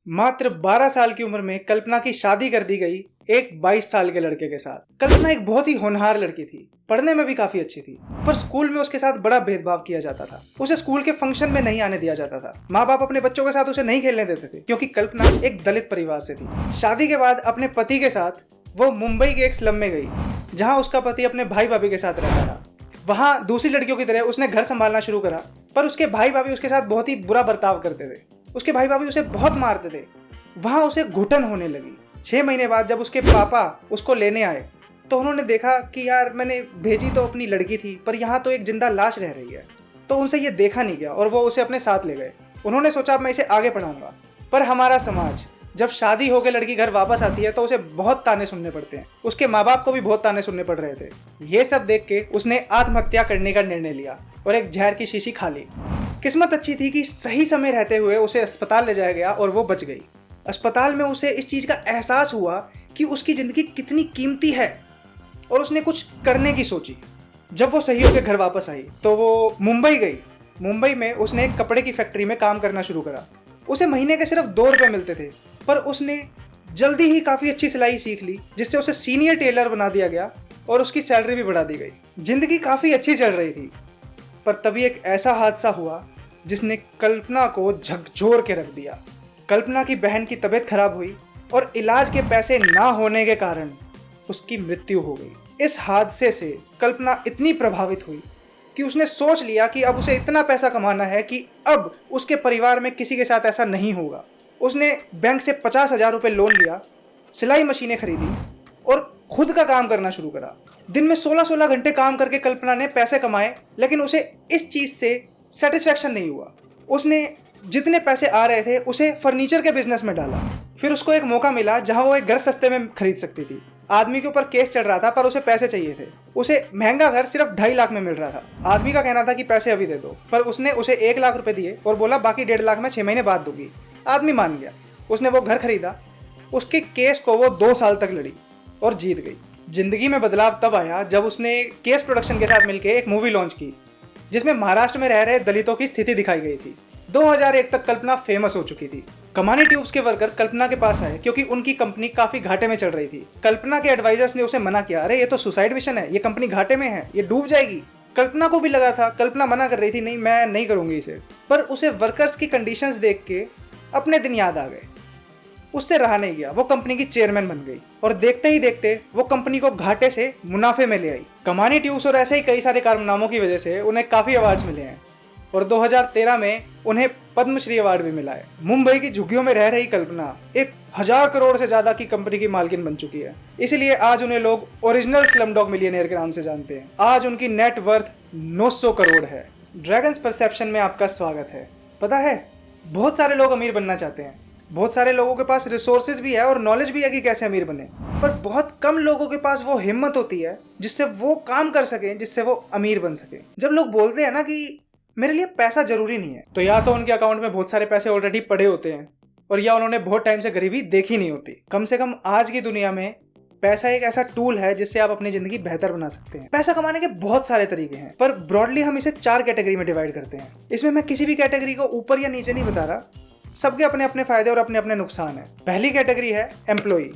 मात्र 12 साल की उम्र में कल्पना की शादी कर दी गई एक 22 साल के लड़के के साथ। कल्पना एक बहुत ही होनहार लड़की थी, पढ़ने में भी काफी अच्छी थी, पर स्कूल में उसके साथ बड़ा भेदभाव किया जाता था। उसे स्कूल के फंक्शन में नहीं आने दिया जाता था। माँ बाप अपने बच्चों के साथ उसे नहीं खेलने देते थे क्योंकि कल्पना एक दलित परिवार से थी। शादी के बाद अपने पति के साथ वो मुंबई के एक स्लम में गई, जहाँ उसका पति अपने भाई भाभी के साथ रहता था। वहाँ दूसरी लड़कियों की तरह उसने घर संभालना शुरू करा, पर उसके भाई भाभी उसके साथ बहुत ही बुरा बर्ताव करते थे। उसके भाई भाभी उसे बहुत मारते थे। वहाँ उसे घुटन होने लगी। 6 महीने बाद जब उसके पापा उसको लेने आए तो उन्होंने देखा कि यार मैंने भेजी तो अपनी लड़की थी, पर यहाँ तो एक जिंदा लाश रह रही है। तो उनसे ये देखा नहीं गया और वो उसे अपने साथ ले गए। उन्होंने सोचा मैं इसे आगे पढ़ाऊंगा। पर हमारा समाज, जब शादी होकर लड़की घर वापस आती है तो उसे बहुत ताने सुनने पड़ते हैं। उसके माँ बाप को भी बहुत ताने सुनने पड़ रहे थे। ये सब देख के उसने आत्महत्या करने का निर्णय लिया और एक जहर की शीशी खा ली। किस्मत अच्छी थी कि सही समय रहते हुए उसे अस्पताल ले जाया गया और वो बच गई। अस्पताल में उसे इस चीज़ का एहसास हुआ कि उसकी ज़िंदगी कितनी कीमती है और उसने कुछ करने की सोची। जब वो सही होकर घर वापस आई तो वो मुंबई गई। मुंबई में उसने एक कपड़े की फैक्ट्री में काम करना शुरू करा। उसे महीने के सिर्फ 2 रुपये मिलते थे, पर उसने जल्दी ही काफ़ी अच्छी सिलाई सीख ली, जिससे उसे सीनियर टेलर बना दिया गया और उसकी सैलरी भी बढ़ा दी गई। जिंदगी काफ़ी अच्छी चल रही थी, पर तभी एक ऐसा हादसा हुआ जिसने कल्पना को झकझोर के रख दिया। कल्पना की बहन की तबीयत खराब हुई और इलाज के पैसे ना होने के कारण उसकी मृत्यु हो गई। इस हादसे से कल्पना इतनी प्रभावित हुई कि उसने सोच लिया कि अब उसे इतना पैसा कमाना है कि अब उसके परिवार में किसी के साथ ऐसा नहीं होगा। उसने बैंक से 50,000 रुपये लोन लिया, सिलाई मशीनें खरीदी और खुद का काम करना शुरू करा। दिन में 16-16 घंटे काम करके कल्पना ने पैसे कमाए, लेकिन उसे इस चीज़ से सेटिस्फैक्शन नहीं हुआ। उसने जितने पैसे आ रहे थे उसे फर्नीचर के बिजनेस में डाला। फिर उसको एक मौका मिला जहां वो एक घर सस्ते में खरीद सकती थी। आदमी के ऊपर केस चल रहा था, पर उसे पैसे चाहिए थे। उसे महंगा घर सिर्फ 2.5 लाख में मिल रहा था। आदमी का कहना था कि पैसे अभी दे दो, पर उसने उसे 1 लाख रुपए दिए और बोला बाकी 1.5 लाख में 6 महीने बाद दूंगी। आदमी मान गया। उसने वो घर खरीदा। उसके केस को वो 2 साल तक लड़ी और जीत गई। जिंदगी में बदलाव तब आया जब उसने केस प्रोडक्शन के साथ मिलकर एक मूवी लॉन्च की, जिसमें महाराष्ट्र में रह रहे दलितों की स्थिति दिखाई गई थी। 2001 तक कल्पना फेमस हो चुकी थी। कमानी ट्यूब्स के वर्कर कल्पना के पास आए क्योंकि उनकी कंपनी काफी घाटे में चल रही थी। कल्पना के एडवाइजर्स ने उसे मना किया, अरे ये तो सुसाइड मिशन है, ये कंपनी घाटे में है, ये डूब जाएगी। कल्पना को भी लगा था, कल्पना मना कर रही थी, नहीं मैं नहीं करूंगी इसे। पर उसे वर्कर्स की कंडीशंस देख के अपने दिन याद आ गए। उससे रहा नहीं गया, वो कंपनी की चेयरमैन बन गई और देखते ही देखते वो कंपनी को घाटे से मुनाफे में ले आई। कमानी ट्यूब्स और ऐसे ही कई सारे कारनामों की वजह से उन्हें काफी अवार्ड्स मिले हैं और 2013 में उन्हें पद्मश्री अवार्ड भी मिला है। मुंबई की झुग्गियों में रह रही कल्पना 1000 करोड़ से ज्यादा की कंपनी की मालकिन बन चुकी है। इसलिए आज उन्हें लोग ओरिजिनल स्लमडॉग मिलियनेयर के नाम से जानते हैं। आज उनकी नेट वर्थ 900 करोड़ है। ड्रैगन्स परसेप्शन में आपका स्वागत है। पता है, बहुत सारे लोग अमीर बनना चाहते हैं। बहुत सारे लोगों के पास रिसोर्सेज भी है और नॉलेज भी है कि कैसे अमीर बने, पर बहुत कम लोगों के पास वो हिम्मत होती है जिससे वो काम कर सके, जिससे वो अमीर बन सके। जब लोग बोलते हैं ना कि मेरे लिए पैसा जरूरी नहीं है, तो या तो उनके अकाउंट में बहुत सारे पैसे ऑलरेडी पड़े होते हैं और या उन्होंने बहुत टाइम से गरीबी देखी नहीं होती। कम से कम आज की दुनिया में पैसा एक ऐसा टूल है जिससे आप अपनी जिंदगी बेहतर बना सकते हैं। पैसा कमाने के बहुत सारे तरीके हैं, पर ब्रॉडली हम इसे 4 कैटेगरी में डिवाइड करते हैं। इसमें मैं किसी भी कैटेगरी को ऊपर या नीचे नहीं बता रहा, सबके अपने अपने फायदे और अपने अपने नुकसान हैं। पहली कैटेगरी है एम्प्लॉई।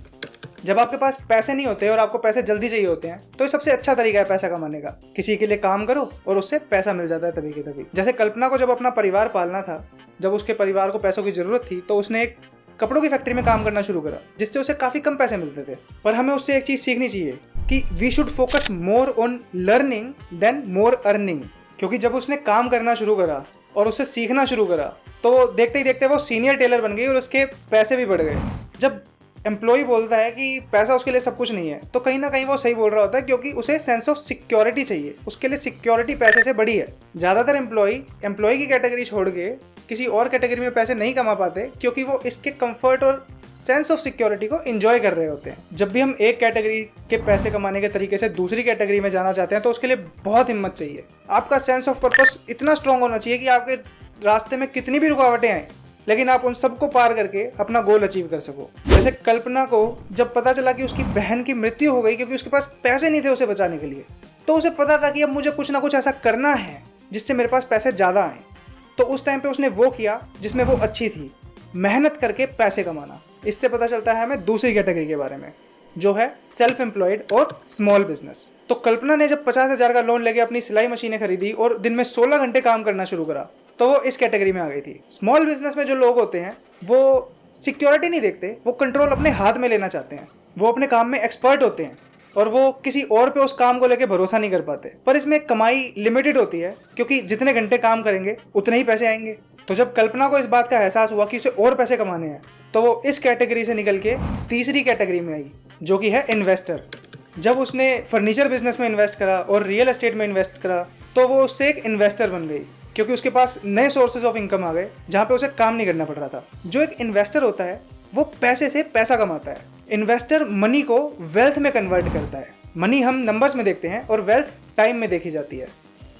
जब आपके पास पैसे नहीं होते और आपको पैसे जल्दी चाहिए होते हैं तो ये सबसे अच्छा तरीका है पैसा कमाने का। किसी के लिए काम करो और उससे पैसा मिल जाता है तभी के तभी। जैसे कल्पना को जब अपना परिवार पालना था, जब उसके परिवार को पैसों की जरूरत थी, तो उसने एक कपड़ों की फैक्ट्री में काम करना शुरू करा, जिससे उसे काफी कम पैसे मिलते थे। पर हमें उससे एक चीज सीखनी चाहिए कि we should focus more on learning than more earning. क्योंकि जब उसने काम करना शुरू करा और उससे सीखना शुरू करा तो देखते ही देखते वो सीनियर टेलर बन गई और उसके पैसे भी बढ़ गए। जब एम्प्लॉय बोलता है कि पैसा उसके लिए सब कुछ नहीं है, तो कहीं ना कहीं वो सही बोल रहा होता है, क्योंकि उसे सेंस ऑफ सिक्योरिटी चाहिए। उसके लिए सिक्योरिटी पैसे से बड़ी है। ज़्यादातर एम्प्लॉय की कैटेगरी छोड़ के किसी और कैटेगरी में पैसे नहीं कमा पाते, क्योंकि वो इसके कंफर्ट और सेंस ऑफ सिक्योरिटी को एंजॉय कर रहे होते हैं। जब भी हम एक कैटेगरी के पैसे कमाने के तरीके से दूसरी कैटेगरी में जाना चाहते हैं तो उसके लिए बहुत हिम्मत चाहिए। आपका सेंस ऑफ पर्पस इतना स्ट्रांग होना चाहिए कि आपके रास्ते में कितनी भी रुकावटें आए, लेकिन आप उन सबको पार करके अपना गोल अचीव कर सको। जैसे कल्पना को जब पता चला कि उसकी बहन की मृत्यु हो गई क्योंकि उसके पास पैसे नहीं थे उसे बचाने के लिए, तो उसे पता था कि अब मुझे कुछ ना कुछ ऐसा करना है जिससे मेरे पास पैसे ज़्यादा आए। तो उस टाइम पे उसने वो किया जिसमें वो अच्छी थी। मेहनत करके पैसे कमाना। इससे पता चलता है हमें दूसरी कैटेगरी के बारे में, जो है सेल्फ एम्प्लॉयड और स्मॉल बिजनेस। तो कल्पना ने जब 50,000 का लोन लेके अपनी सिलाई मशीनें खरीदी और दिन में 16 घंटे काम करना शुरू करा, तो वो इस कैटेगरी में आ गई थी। स्मॉल बिजनेस में जो लोग होते हैं वो सिक्योरिटी नहीं देखते, वो कंट्रोल अपने हाथ में लेना चाहते हैं। वो अपने काम में एक्सपर्ट होते हैं और वो किसी और पे उस काम को लेके भरोसा नहीं कर पाते। पर इसमें कमाई लिमिटेड होती है, क्योंकि जितने घंटे काम करेंगे उतने ही पैसे आएंगे। तो जब कल्पना को इस बात का एहसास हुआ कि उसे और पैसे कमाने हैं, तो वो इस कैटेगरी से निकल के तीसरी कैटेगरी में आई, जो कि है इन्वेस्टर। जब उसने फर्नीचर बिजनेस में इन्वेस्ट करा और रियल एस्टेट में इन्वेस्ट करा, तो वो उससे एक इन्वेस्टर बन गई, क्योंकि उसके पास नए सोर्सेज ऑफ इनकम आ गए जहाँ पे उसे काम नहीं करना पड़ रहा था। जो एक इन्वेस्टर होता है वो पैसे से पैसा कमाता है। इन्वेस्टर मनी को वेल्थ में कन्वर्ट करता है। मनी हम नंबर्स में देखते हैं और वेल्थ टाइम में देखी जाती है।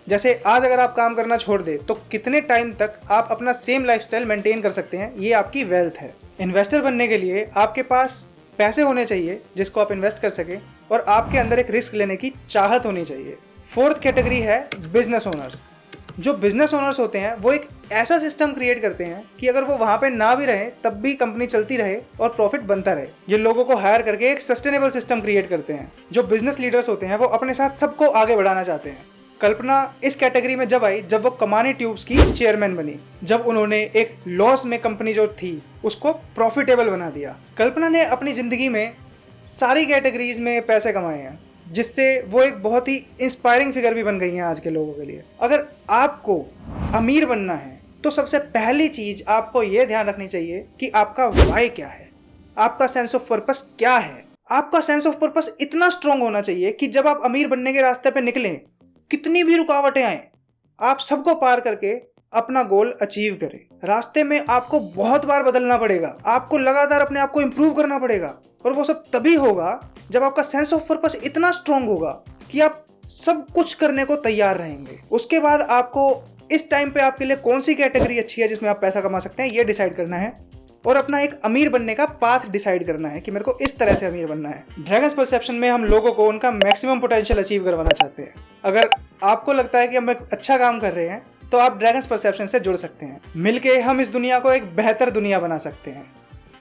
जैसे आज अगर आप काम करना छोड़ दे तो कितने टाइम तक आप अपना सेम लाइफस्टाइल मेंटेन कर सकते हैं, ये आपकी वेल्थ है। इन्वेस्टर बनने के लिए आपके पास पैसे होने चाहिए जिसको आप इन्वेस्ट कर सकें, और आपके अंदर एक रिस्क लेने की चाहत होनी चाहिए। फोर्थ कैटेगरी है बिजनेस ओनर्स। जो बिजनेस ओनर्स होते हैं वो एक ऐसा सिस्टम क्रिएट करते हैं कि अगर वो वहां पे ना भी रहे तब भी कंपनी चलती रहे और प्रॉफिट बनता रहे। ये लोगों को हायर करके एक सस्टेनेबल सिस्टम क्रिएट करते हैं। जो बिजनेस लीडर्स होते हैं वो अपने साथ सबको आगे बढ़ाना चाहते हैं। कल्पना इस कैटेगरी में जब आई जब वो कमानी ट्यूब्स की चेयरमैन बनी, जब उन्होंने एक लॉस में कंपनी जो थी उसको प्रॉफिटेबल बना दिया। कल्पना ने अपनी जिंदगी में सारी कैटेगरीज में पैसे कमाए हैं, जिससे वो एक बहुत ही इंस्पायरिंग फिगर भी बन गई हैं आज के लोगों के लिए। अगर आपको अमीर बनना है तो सबसे पहली चीज आपको ये ध्यान रखनी चाहिए कि आपका वाई क्या है, आपका सेंस ऑफ पर्पस क्या है। आपका सेंस ऑफ पर्पस इतना स्ट्रांग होना चाहिए कि जब आप अमीर बनने के रास्ते पे निकलें, कितनी भी रुकावटें आए, आप सबको पार करके अपना गोल अचीव करें। रास्ते में आपको बहुत बार बदलना पड़ेगा, आपको लगातार अपने आप को इंप्रूव करना पड़ेगा, और वो सब तभी होगा जब आपका सेंस ऑफ पर्पस इतना स्ट्रांग होगा कि आप सब कुछ करने को तैयार रहेंगे। उसके बाद आपको इस टाइम पे आपके लिए कौन सी कैटेगरी अच्छी है जिसमें आप पैसा कमा सकते हैं, ये डिसाइड करना है, और अपना एक अमीर बनने का पाथ डिसाइड करना है कि मेरे को इस तरह से अमीर बनना है। ड्रैगन्स परसेप्शन में हम लोगों को उनका मैक्सिमम पोटेंशियल अचीव करवाना चाहते हैं। अगर आपको लगता है कि हम एक अच्छा काम कर रहे हैं तो आप ड्रैगन्स परसेप्शन से जुड़ सकते हैं। मिलके हम इस दुनिया को एक बेहतर दुनिया बना सकते हैं।